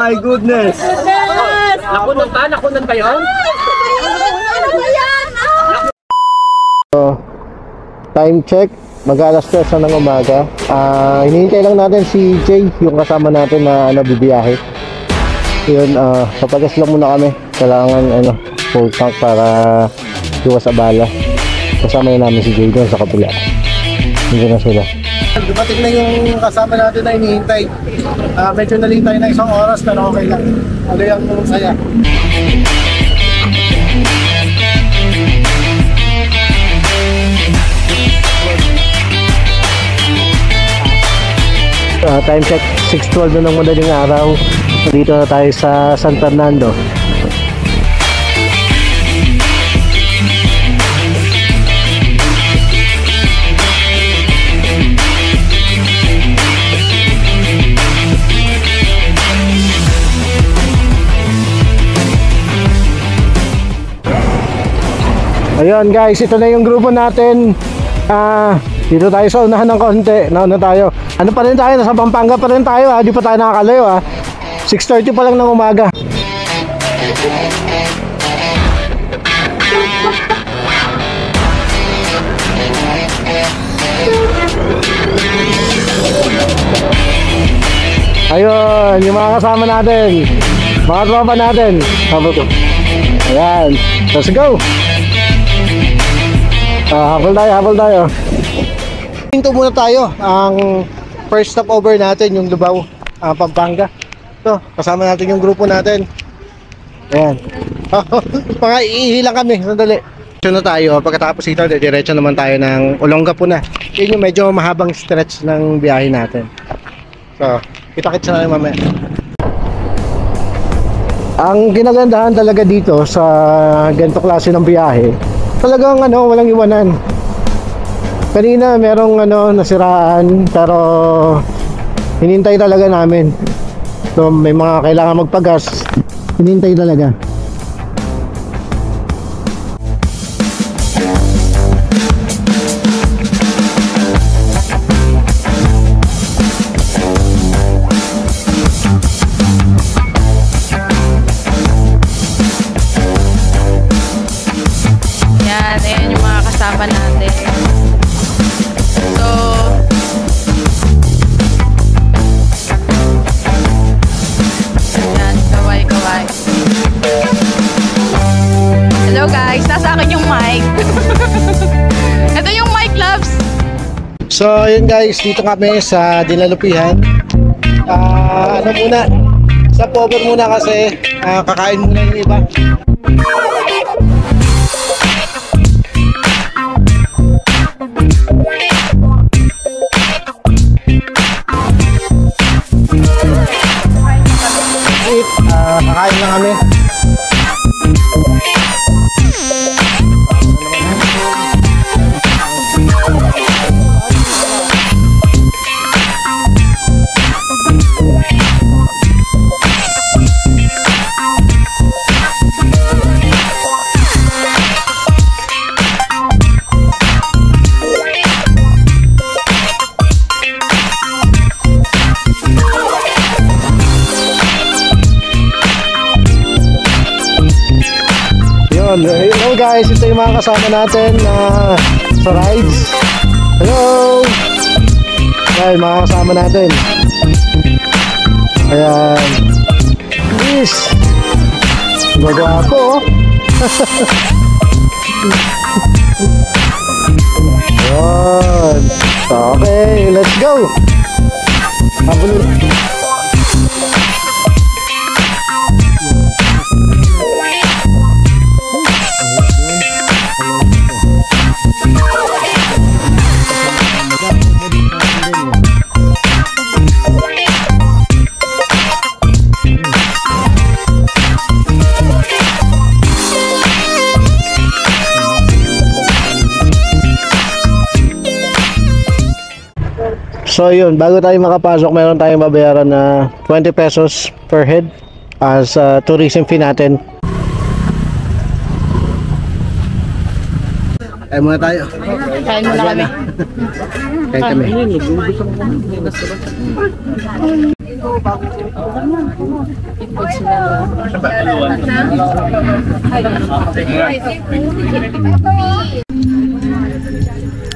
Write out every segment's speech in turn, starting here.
my goodness! Nakunan ba yun? So, time check, mag-alas 3 ng umaga. Hinihintay lang natin si Jay, yung kasama natin na bibiyahe. Yun, papagas lang muna kami. Kailangan full tank para iwas abala. Kasama na namin si Jay doon sa kapila. Hindi na sila. Dumating na yung kasama natin na hinihintay. Medyo nalintay na 1 oras pero okay lang. Ano yung saya. Time check 6:12 na ng madaling araw. Dito na tayo sa San Fernando. Ayun guys, ito na yung grupo natin. Dito tayo sa unahan ng konti. Nauna tayo. Ano pa rin tayo? Nasa Pampanga pa rin tayo ha. Di pa tayo nakakalayo ha. 6:30 pa lang ng umaga. Ayun, yung mga kasama natin. Mga tropa natin. Ayan, let's go. Habol tayo. Hinto muna tayo. Ang first stopover natin yung Lubao, Pampanga. So, kasama natin yung grupo natin. Ayan. Mga iihilang kami, sandali. So na tayo, pagkatapos ito, diretso naman tayo ng Olongapo na. Yun yung medyo mahabang stretch ng biyahe natin. So, kita-kits na lang mamaya. Ang ginagandahan talaga dito sa ganito klase ng biyahe, talagang walang iwanan. Kanina merong nasiraan pero hinintay talaga namin. So may mga kailangan magpagas, hinintay talaga. Ayan yung mga kasama natin. So, ayan, kaway. Hello guys, nasa akin yung mic. Ito yung mic, loves. So yun guys, dito kami sa Dinalupihan. Muna, sa power muna kasi kakain muna yung iba. Kakain lang kami. Hello guys, ito yung mga kasama natin sa rides. Hello! Ayan, mga kasama natin. Ayan. Peace! Magwapo. Ayan. Okay, let's go! Habulin. So yun, bago tayo makapasok, meron tayong babayaran na 20 pesos per head as tourism fee natin. Kain muna tayo. Kain muna kami. Kain kami.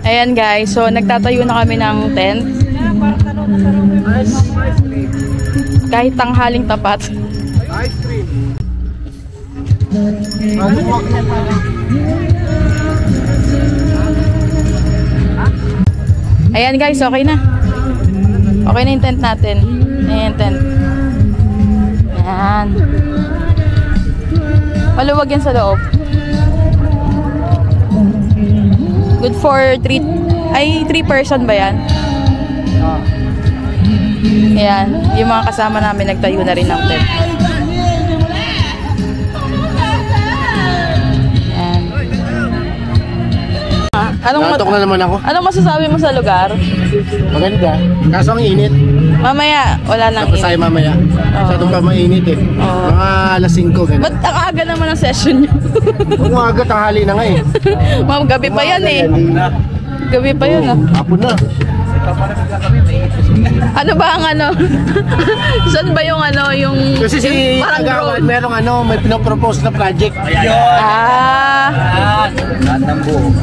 Ayan guys, so nagtatayo na kami ng tent. Kahit tanghaling tapat. Ayan guys, okay na. Okay na yung tent natin. Ayan tent. Ayan. Maluwag yan sa loob. Good for 3 person ba yan? Ayan. Yung mga kasama namin nagtayo na rin ng tent. Ayan. Natok na naman ako. Anong masasabi mo sa lugar? Maganda. Kaso ang init. Mamaya, wala nang Tapos tayo mamaya. Masyadong pa mainit eh. Mga alas 5 ganun. Ba't ang aga naman ang session nyo? Umaga, tanghali na nga eh. Ma'am, gabi pa yan eh. Gabi pa yun ah. Hapon na. Ano ba ang ano? Saan ba yung ano? Yung, Kasi si yung parang Agawan, drone? merong ano, may pinopropose na project. Ah.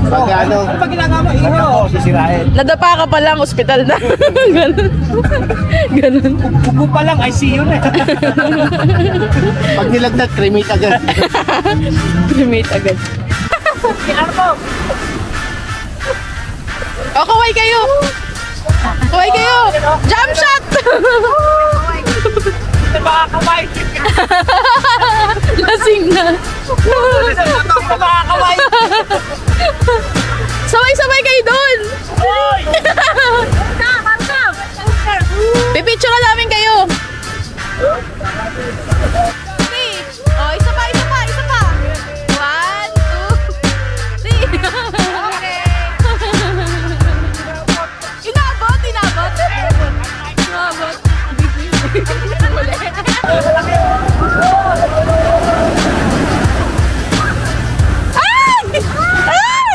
Pag ano, Pag ginagawa, iho. Sisirain. Nadapa ka pa lang, ospital na. Ganun. Ganun. Upo pa lang, ICU na. pag nilagnat, cremate agad. Cremate agad. O, kaway kayo! Kaway kayo! Jump shot! Makakaway. Lasing na. Makakaway. Sabay-sabay kayo doon! Pipicture ka namin kayo! Three. Oh, isa pa, isa pa, isa pa! 1, 2, 3. Okay. Inabot, inabot. Inabot. Ay! Ay!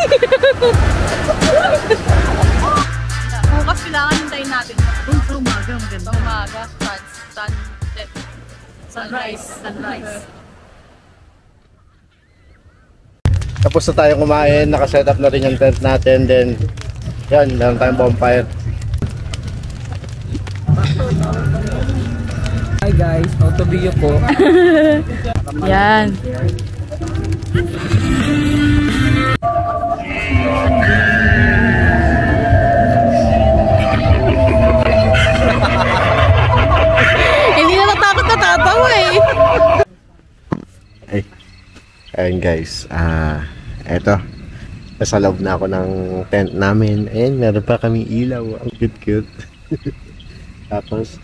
Bukas kailangan hintayin natin. Sa umaga, maganda. Sa umaga, sunrise. Sunrise. Tapos na tayo kumain, nakaset up na rin yung tent natin. Then, yan, meron tayong bonfire. Hi guys, auto video po. Yan. Hindi na natakot na tatawa eh. Ay, ayun guys, eto. Nasa loob na ako ng tent namin. Ayan, meron pa kaming ilaw. Ang cute-cute. Tapos,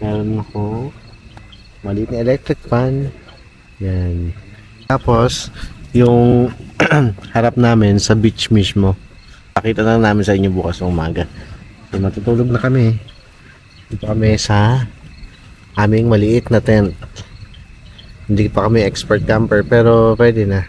meron ako maliit na electric fan. Yan. Tapos, yung harap namin sa beach mismo. Pakita na namin sa inyo bukas ng umaga. So, matutulog na kami. Dito kami sa aming maliit na tent. Hindi pa kami expert camper pero pwede na.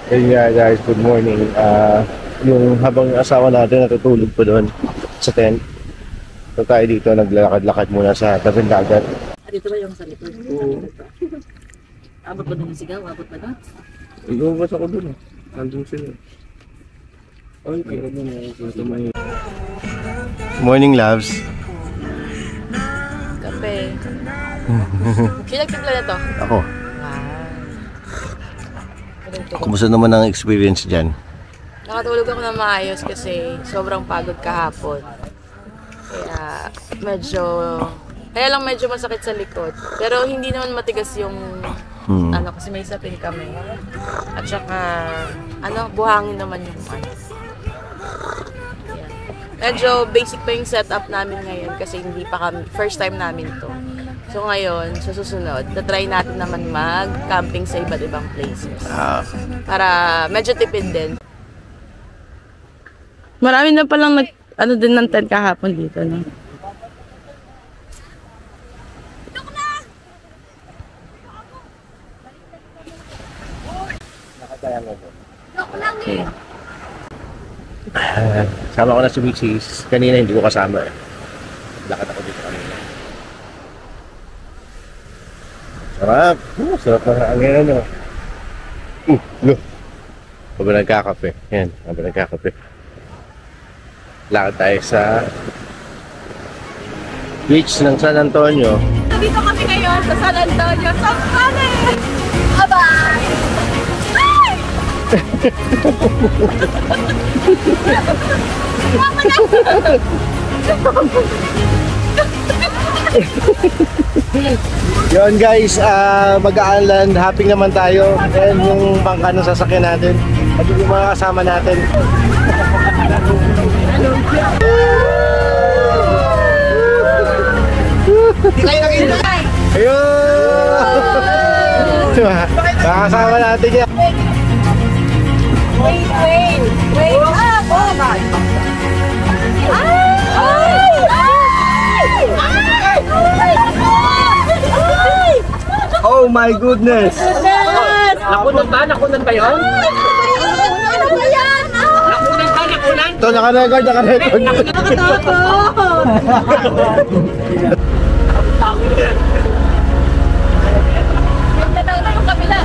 Ayun nga guys, good morning. Yung habang yung asawa natin natutulog po doon sa tent. So tayo dito naglalakad-lakad muna sa tabing dagat. Dito ba yung sa likod? Oo. Abot ba doon yung sigaw? Abot ba doon? Lumabas ako doon. Nandun sila. Ay, kaya mo na. Morning loves. Kape. Sino nagtimpla na to? Ako. Kumusta naman ang experience dyan? Nakatulog ako na maayos kasi sobrang pagod kahapon. Kaya kaya lang medyo masakit sa likod. Pero hindi naman matigas yung ano kasi may sapin kami. At saka buhangin naman yung ano. Ayan. medyo basic pa yung setup namin ngayon kasi hindi pa kami, first time namin to. So ngayon, sa susunod, try natin naman mag-camping sa iba't ibang places. Para medyo tipid din. Marami na palang din ng tent kahapon dito, no? Okay. Sama ko na si Mrs. Kanina hindi ko kasama eh. Lakad ako dito kanina. Sarap! Sarap na hangin ano. Look! Habang nagkakape. Yan, habang nagkakape. Lakad tayo sa beach ng San Antonio. Dito kami ngayon sa San Antonio, Sambales! Bye-bye! Yun guys, mag-aanland, hopping naman tayo. Ayan yung bangka ng sasakyan natin. At yung mga kasama natin. Hindi kayo nakita. Ayun! Makakasama natin yan. Wait up! Oh my! Oh my goodness! Nakunan ba yun? Ano ba yan? Nakunan? Ito, naka-record. Tanaw na yung kabila.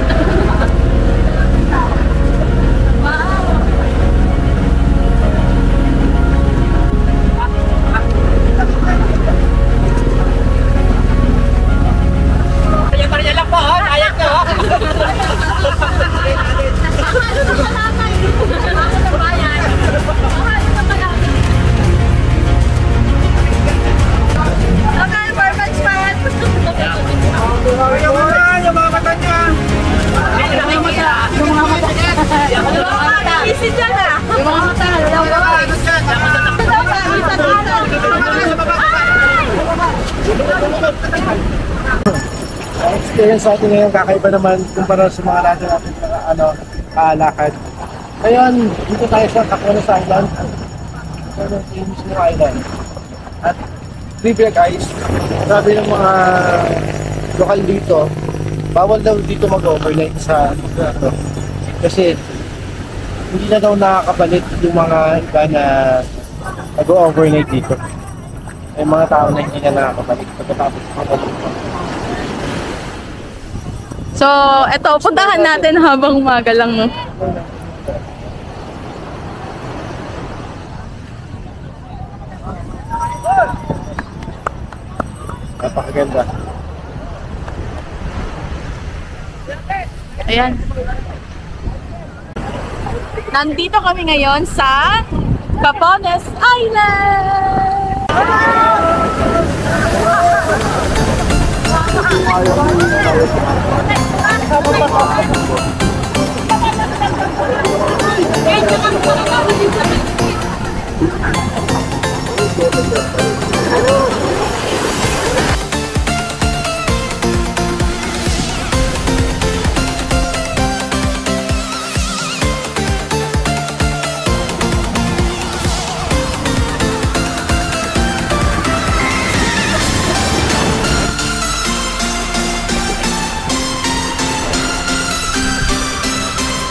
Experience natin ngayon kakaiba naman kumpara sa mga natin lakad. Ngayon, dito tayo sa Cacones Island. Ito yung famous ng island. At trivia guys, sabi ng mga lokal dito, bawal daw dito mag-overnight sa kasi hindi na daw nakakabalik yung mga iba na mag-overnight dito. May mga tao na hindi na nakakabalik pagkatapos mag-overnight. So, eto, puntahan natin habang umaga lang, no? Napakaganda. Ayan. Nandito kami ngayon sa Cacones Island!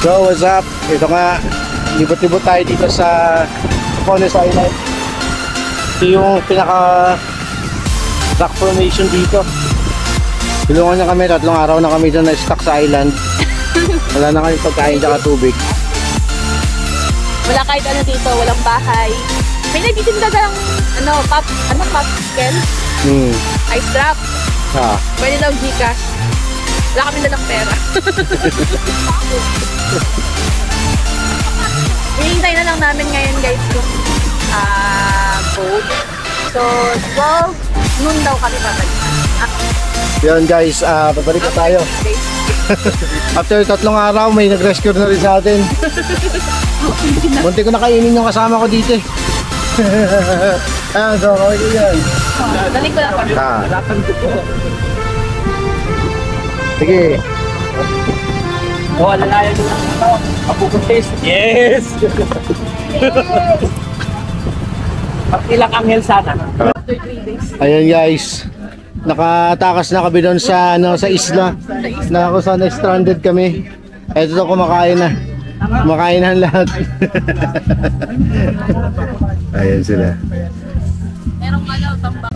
So, what's up? Ito nga, libot-libot tayo dito sa Cacones Island. Ito yung pinaka rock formation dito. Tulungan niya kami, 3 araw na kami doon na stuck sa island. Wala na kami pagkain at tubig. Wala kahit ano dito, walang bahay. May nagtitinda ng popsicle? Ice drop. Pwede daw Gcash. Wala kami dalang pera. Hinihintay na lang namin ngayon guys yung boat. So, 12 noon daw kami babalik. Yun guys, babalik na tayo. After 3 araw, may nag-rescue na rin sa atin. Munti ko na kainin yung kasama ko dito eh. So okay yan. Galing ko lang pa. Sige. Oh, alalayan mo lang ito. Apupuntis. Yes! Ilang anghel sana. Ayan guys. Nakatakas na kami doon sa sa isla. Na kung saan stranded kami. Eto to, kumakain na. Kumakain na ang lahat. Ayan sila. Merong malaw, tambak.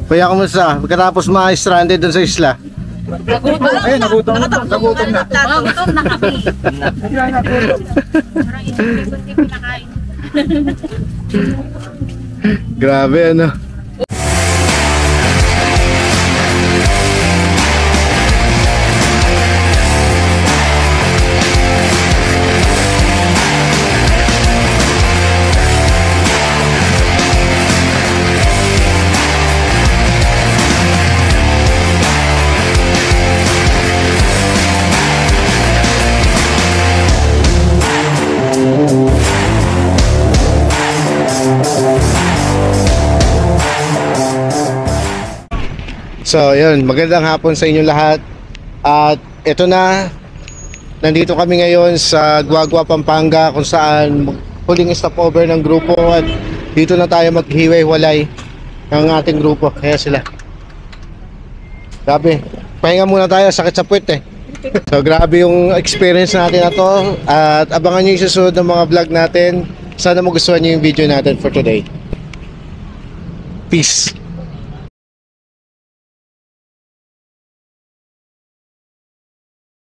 Kuya, kumusta? Pagkatapos ma-stranded doon sa isla. Ayun, nagutom na. Gutom na kami. Parang hindi pinakain. Grabe ano. So, yun, magandang hapon sa inyong lahat. At ito na, nandito kami ngayon sa Guagua, Pampanga, kung saan huling stopover ng grupo at dito na tayo maghiwa-hiwalay ng ating grupo. Kaya sila. Grabe, pahinga muna tayo, sakit sa puwet eh. So, grabe yung experience natin na to at abangan nyo yung susunod ng mga vlog natin. Sana magustuhan nyo yung video natin for today. Peace!